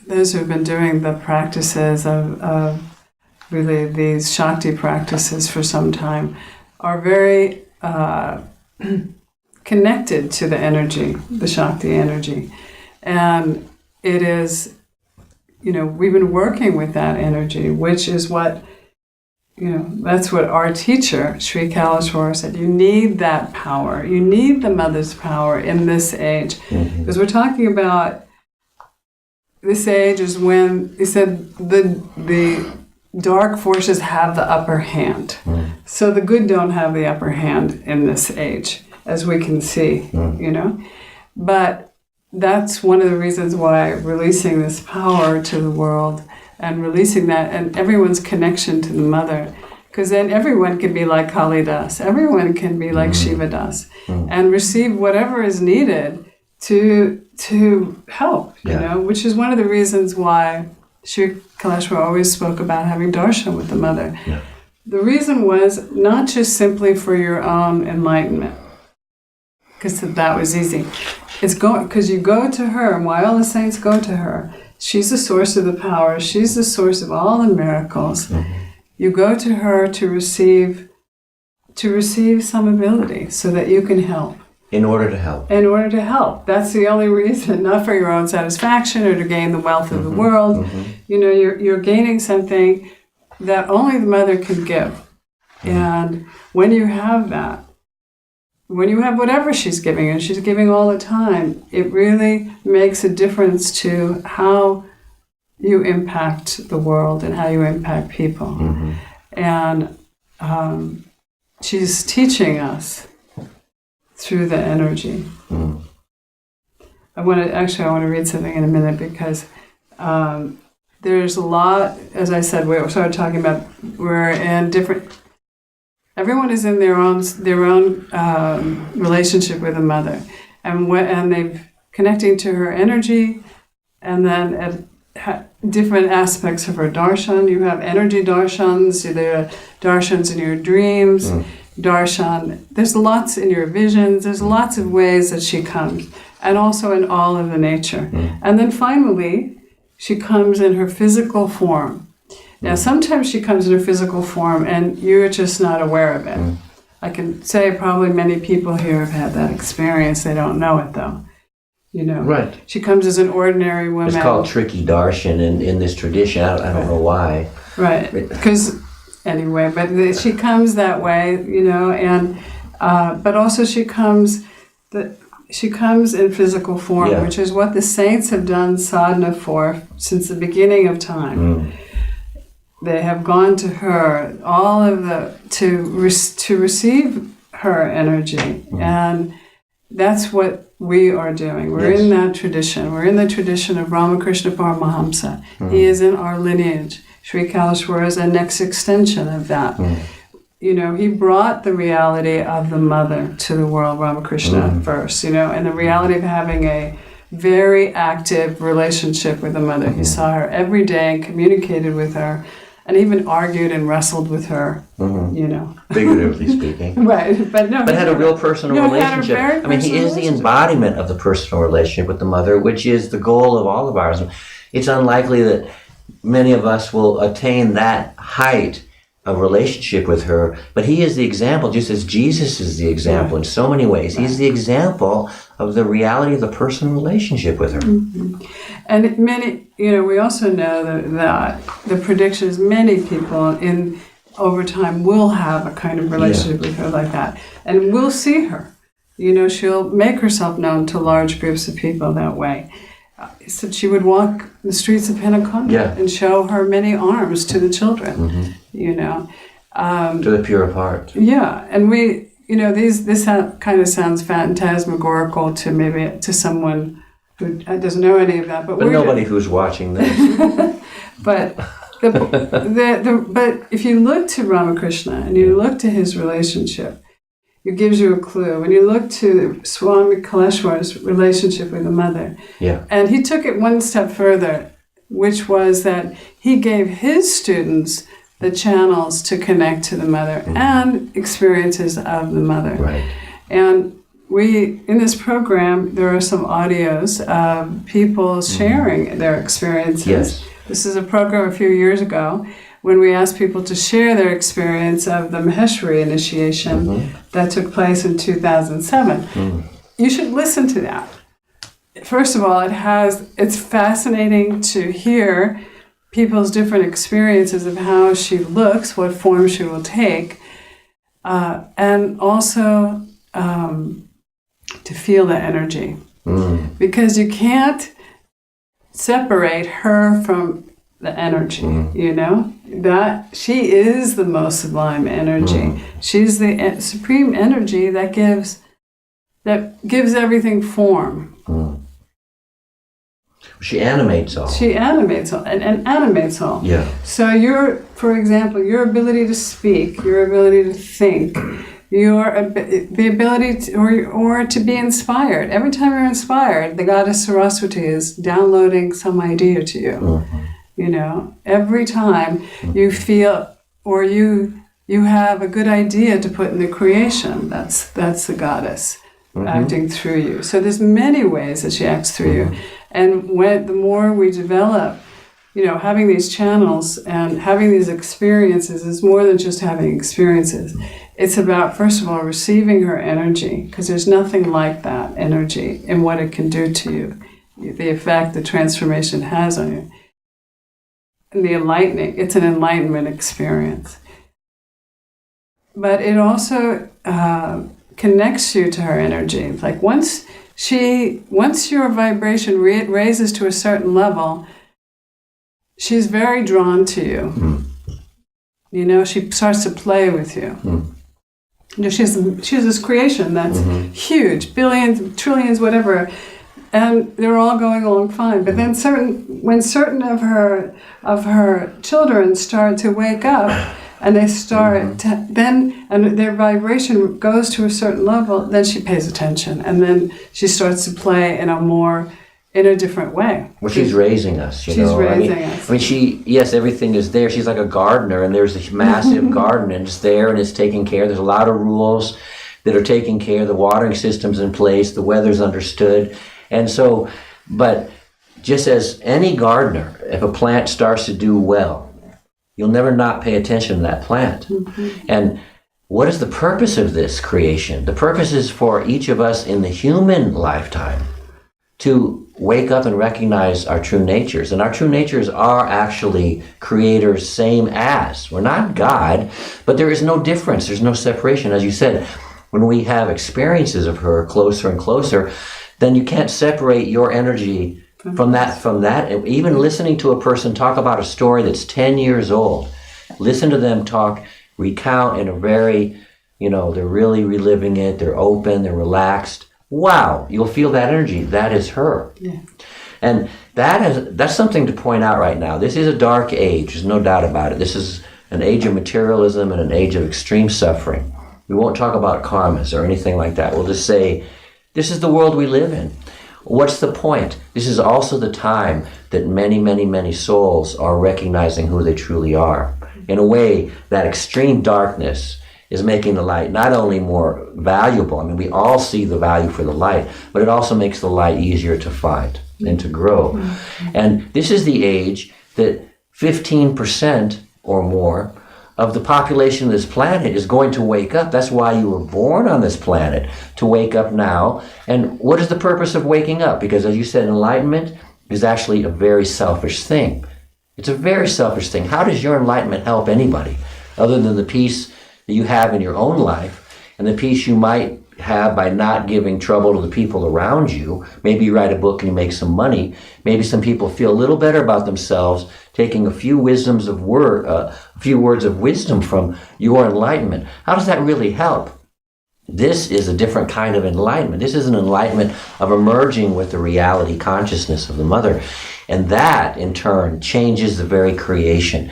those who've been doing the practices of really these Shakti practices for some time are very connected to the energy, the Shakti energy. And it is, we've been working with that energy, which is what, that's what our teacher, Sri Kaleshwar, said. You need that power. You need the mother's power in this age. Because we're talking about this age is when, he said, the dark forces have the upper hand. So the good don't have the upper hand in this age, as we can see, But that's one of the reasons why releasing this power to the world and releasing that and everyone's connection to the mother, because then everyone can be like Kali Das, everyone can be like Shiva Das, and receive whatever is needed to help, which is one of the reasons why Sri Kaleshwar always spoke about having Darshan with the mother. Yeah. The reason was not just simply for your own enlightenment, because that was easy. It's because you go to her, and why all the saints go to her. She's the source of the power. She's the source of all the miracles. You go to her to receive some ability so that you can help. In order to help. In order to help. That's the only reason, not for your own satisfaction or to gain the wealth of the world. You're gaining something that only the mother can give. And when you have that, when you have whatever she's giving, and she's giving all the time, it really makes a difference to how you impact the world and how you impact people. And she's teaching us through the energy. I want to read something in a minute, because there's a lot, as I said, we started talking about, we're in different, everyone is in their own relationship with the mother, and they've connecting to her energy, and then at different aspects of her darshan. You have energy darshans, there are darshans in your dreams, darshan. There's lots in your visions. There's lots of ways that she comes, and also in all of the nature. And then finally, she comes in her physical form. Now, sometimes she comes in her physical form, and you're just not aware of it. I can say probably many people here have had that experience. They don't know it, though. Right. She comes as an ordinary woman. It's called tricky darshan in this tradition. I don't know why. Right. Because anyway, but she comes that way, and but also she comes in physical form, which is what the saints have done sadhana for since the beginning of time. They have gone to her, all of to receive her energy, and that's what we are doing. We're in that tradition. We're in the tradition of Ramakrishna Paramahamsa. He is in our lineage. Sri Kaleshwar is a next extension of that. He brought the reality of the mother to the world, Ramakrishna first, and the reality of having a very active relationship with the mother. He saw her every day and communicated with her, and even argued and wrestled with her, Figuratively speaking. Right, but had a real personal relationship. He is the embodiment of the personal relationship with the mother, which is the goal of all of ours. It's unlikely that many of us will attain that height of relationship with her, but he is the example, just as Jesus is the example in so many ways. He's the example of the reality of the personal relationship with her. And many, we also know that the predictions, many people over time will have a kind of relationship with her like that. And we'll see her. She'll make herself known to large groups of people that way. So she would walk the streets of Penukonda and show her many arms to the children, to the pure of heart. Yeah, and we, this kind of sounds phantasmagorical to someone who doesn't know any of that. But nobody who's watching this. But but if you look to Ramakrishna and you look to his relationship, it gives you a clue. When you look to Swami Kaleshwar's relationship with the mother, and he took it one step further, which was that he gave his students the channels to connect to the mother and experiences of the mother. Right. And in this program, there are some audios of people sharing their experiences. Yes. This is a program a few years ago when we asked people to share their experience of the Maheshwari initiation that took place in 2007. You should listen to that. First of all, it's fascinating to hear people's different experiences of how she looks, what form she will take, and also to feel the energy. Because you can't separate her from the energy, you know? That she is the most sublime energy. She's the supreme energy that gives everything form. She animates all. She animates all and animates all. Yeah. So for example, your ability to speak, your ability to think, the ability to, or to be inspired. Every time you're inspired, the goddess Saraswati is downloading some idea to you. You know, every time you feel or you have a good idea to put in the creation, that's the goddess acting through you. So there's many ways that she acts through you. And the more we develop, you know, having these channels and having these experiences is more than just having experiences. It's about, first of all, receiving her energy, because there's nothing like that energy and what it can do to you, the effect the transformation has on you. And it's an enlightenment experience. But it also connects you to her energy. Like once your vibration raises to a certain level, she's very drawn to you. You know, she starts to play with you. You know, she has this creation that's huge, billions, trillions, whatever, and they're all going along fine. But then when certain of her children start to wake up, and they start and their vibration goes to a certain level, then she pays attention, and then she starts to play in a different way. Well, she's raising us, She's raising us. I mean, yes, everything is there. She's like a gardener, and there's a massive garden, and it's there, and it's taken care. There's a lot of rules that are taken care. The watering system's in place. The weather's understood. And so, but just as any gardener, if a plant starts to do well, you'll never not pay attention to that plant. And what is the purpose of this creation? The purpose is for each of us in the human lifetime to wake up and recognize our true natures. And our true natures are actually creators, same as. We're not God, but there is no difference. There's no separation. As you said, when we have experiences of her closer and closer, then you can't separate your energy from that. Even listening to a person talk about a story that's 10 years old, listen to them recount in a very, you know, they're really reliving it, they're open, they're relaxed. Wow, you'll feel that energy. That is her. Yeah. And that's something to point out right now. This is a dark age, there's no doubt about it. This is an age of materialism and an age of extreme suffering. We won't talk about karmas or anything like that. We'll just say, this is the world we live in. What's the point? This is also the time that many, many, many souls are recognizing who they truly are. In a way, that extreme darkness is making the light not only more valuable, I mean, we all see the value for the light, but it also makes the light easier to find and to grow. And this is the age that 15% or more of the population of this planet is going to wake up. That's why you were born on this planet, to wake up now. And what is the purpose of waking up? Because as you said, enlightenment is actually a very selfish thing. It's a very selfish thing. How does your enlightenment help anybody other than the peace that you have in your own life and the peace you might have by not giving trouble to the people around you? Maybe you write a book and you make some money. Maybe some people feel a little better about themselves, taking a few words of wisdom from your enlightenment. How does that really help? This is a different kind of enlightenment. This is an enlightenment of emerging with the reality consciousness of the mother. And that, in turn, changes the very creation.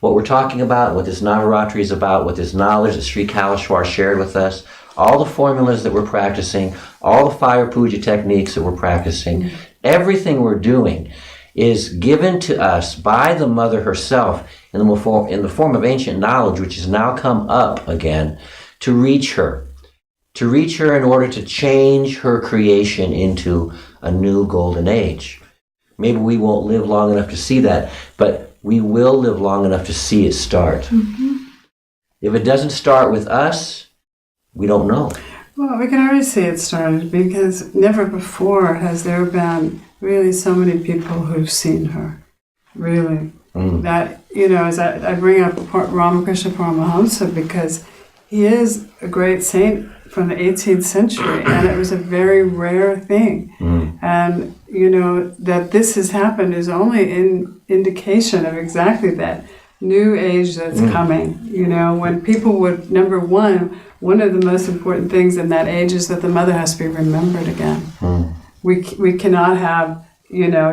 What we're talking about, what this Navaratri is about, what this knowledge that Sri Kaleshwar shared with us, all the formulas that we're practicing, all the fire puja techniques that we're practicing, everything we're doing is given to us by the mother herself in the form of ancient knowledge, which has now come up again to reach her, to reach her in order to change her creation into a new golden age. Maybe we won't live long enough to see that, but we will live long enough to see it start. Mm-hmm. If it doesn't start with us, we don't know. Well, we can already see it started because never before has there been really so many people who've seen her. Really. That, as I bring up Ramakrishna Paramahamsa because he is a great saint from the 18th century, and it was a very rare thing. And, that this has happened is only an indication of exactly that new age that's coming. When people would, number one of the most important things in that age is that the mother has to be remembered again. We cannot have,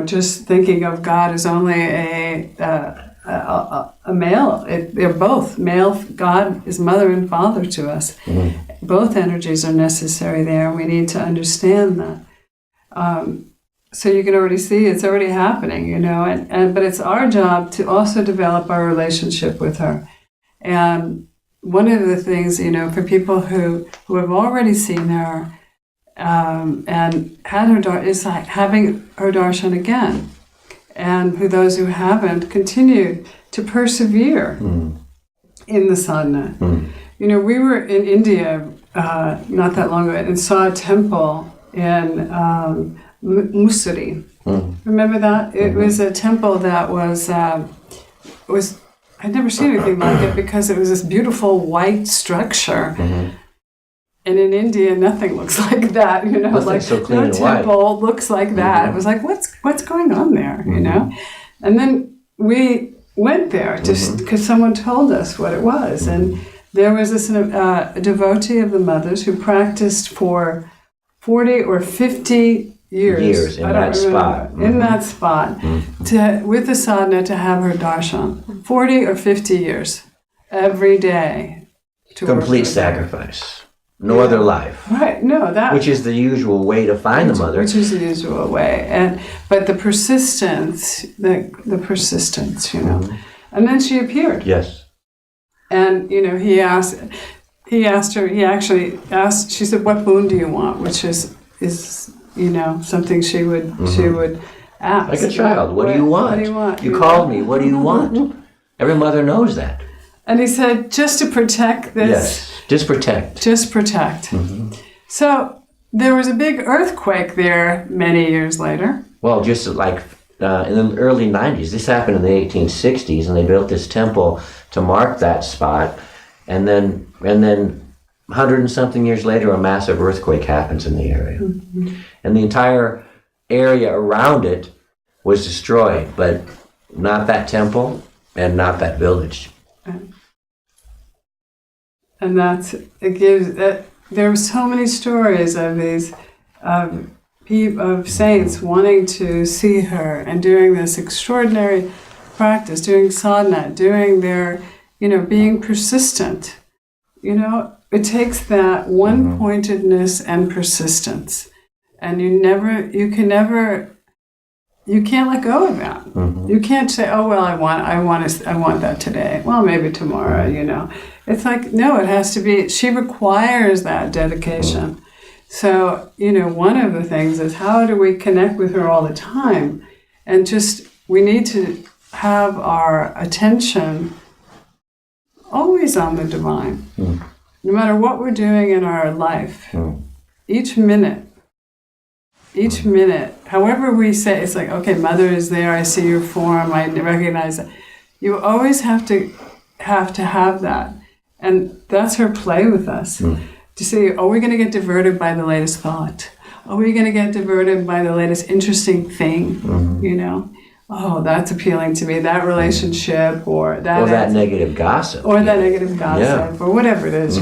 just thinking of God as only a male. They're both male. God is mother and father to us. Both energies are necessary there. We need to understand that. So you can already see it's already happening, but it's our job to also develop our relationship with her. And one of the things, for people who have already seen her and had her is like having her darshan again. And for those who haven't, continue to persevere in the sadhana. We were in India not that long ago and saw a temple in Mussoorie. Remember that? It was a temple that was I'd never seen anything like it because it was this beautiful white structure. And in India, nothing looks like that, Nothing's so clean no and temple looks like that. It was like, what's going on there, And then we went there just because someone told us what it was. And there was this devotee of the mother's who practiced for 40 or 50 years in that spot. In that spot, with the sadhana to have her darshan. 40 or 50 years, every day. Complete sacrifice. No other life. Right, no, that... Which is the usual way to find the mother. Which is the usual way. But the persistence, the persistence, And then she appeared. Yes. And, he asked her, he actually asked, she said, what boon do you want? Which is something she would ask. Like a child, what do you want? What do you want? You called me, what do you want? Every mother knows that. And he said, just to protect this. Yes, just protect. Just protect. So there was a big earthquake there many years later. Well, just like in the early 90s, this happened in the 1860s, and they built this temple to mark that spot. And then 100 and something years later, a massive earthquake happens in the area. And the entire area around it was destroyed, but not that temple and not that village. And there were so many stories of these, of saints wanting to see her and doing this extraordinary practice, doing sadhana, doing their, being persistent. It takes that one-pointedness and persistence. And you can't let go of that. You can't say, oh, well, I want that today. Well, maybe tomorrow, It's like, no, it has to be, she requires that dedication. So, one of the things is how do we connect with her all the time? And we need to have our attention always on the divine. No matter what we're doing in our life, each minute, however we say, it's like, okay, mother is there, I see your form, I recognize that. You always have to have that. And that's her play with us. To see, are we going to get diverted by the latest thought? Are we going to get diverted by the latest interesting thing? Oh, that's appealing to me, that relationship, or that negative gossip. Or that negative gossip, or whatever it is,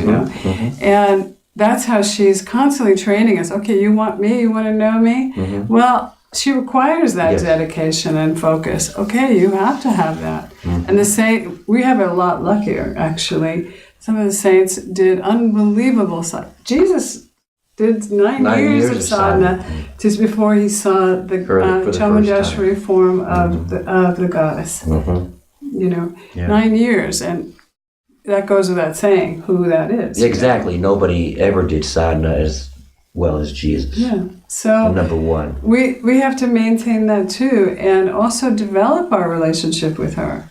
And that's how she's constantly training us. Okay, you want me? You want to know me? Well, she requires that dedication and focus. Okay, you have to have that. And we have it a lot luckier, actually. Some of the saints did unbelievable sadhana. Jesus did 9 years of sadhana just before he saw the Chamundeshwari form of the goddess. 9 years, and that goes without saying who that is. Exactly. Nobody ever did sadhana as well as Jesus. Yeah. So number one. We have to maintain that too, and also develop our relationship with her.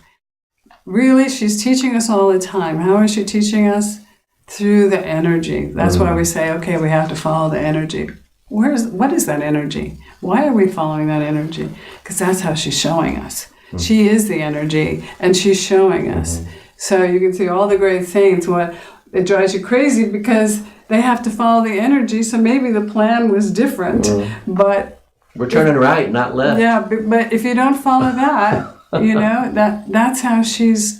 Really, she's teaching us all the time. How is she teaching us? Through the energy. That's why we say, okay, we have to follow the energy. What is that energy? Why are we following that energy? Because that's how she's showing us. She is the energy, and she's showing us. So you can see all the great things. What it drives you crazy because they have to follow the energy. So maybe the plan was different, but we're turning right, not left. Yeah, but if you don't follow that, that's how she's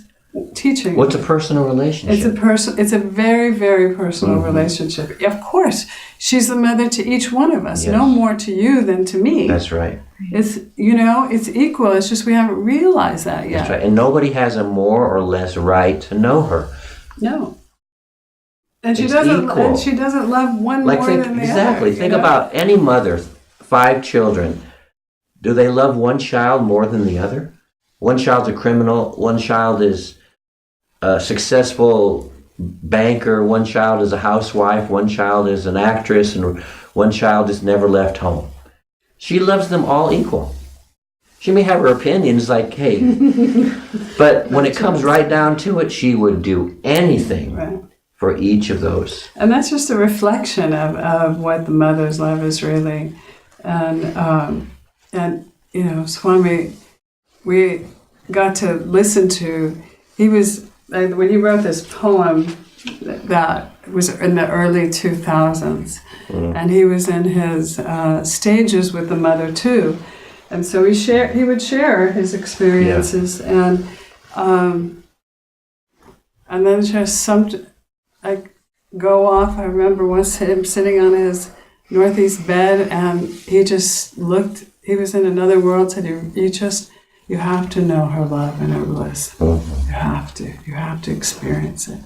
teaching. What's a personal relationship? It's a very, very personal relationship. Of course, she's the mother to each one of us. Yes. No more to you than to me. That's right. It's it's equal. It's just we haven't realized that yet. That's right. And nobody has a more or less right to know her. No. And she doesn't. Equal. And she doesn't love one more than the other. Exactly. Think about any mother, 5 children. Do they love one child more than the other? One child's a criminal. One child is a successful banker. One child is a housewife. One child is an actress, and one child has never left home. She loves them all equal. She may have her opinions, like, hey, but when it comes right down to it, she would do anything for each of those. And that's just a reflection of what the mother's love is really. And Swami, we got to listen to, when he wrote this poem that was in the early 2000s, and he was in his stages with the mother too, and so he would share his experiences, and then just go off. I remember once him sitting on his northeast bed, and he just looked. He was in another world. Said you have to know her love and her bliss. You have to experience it.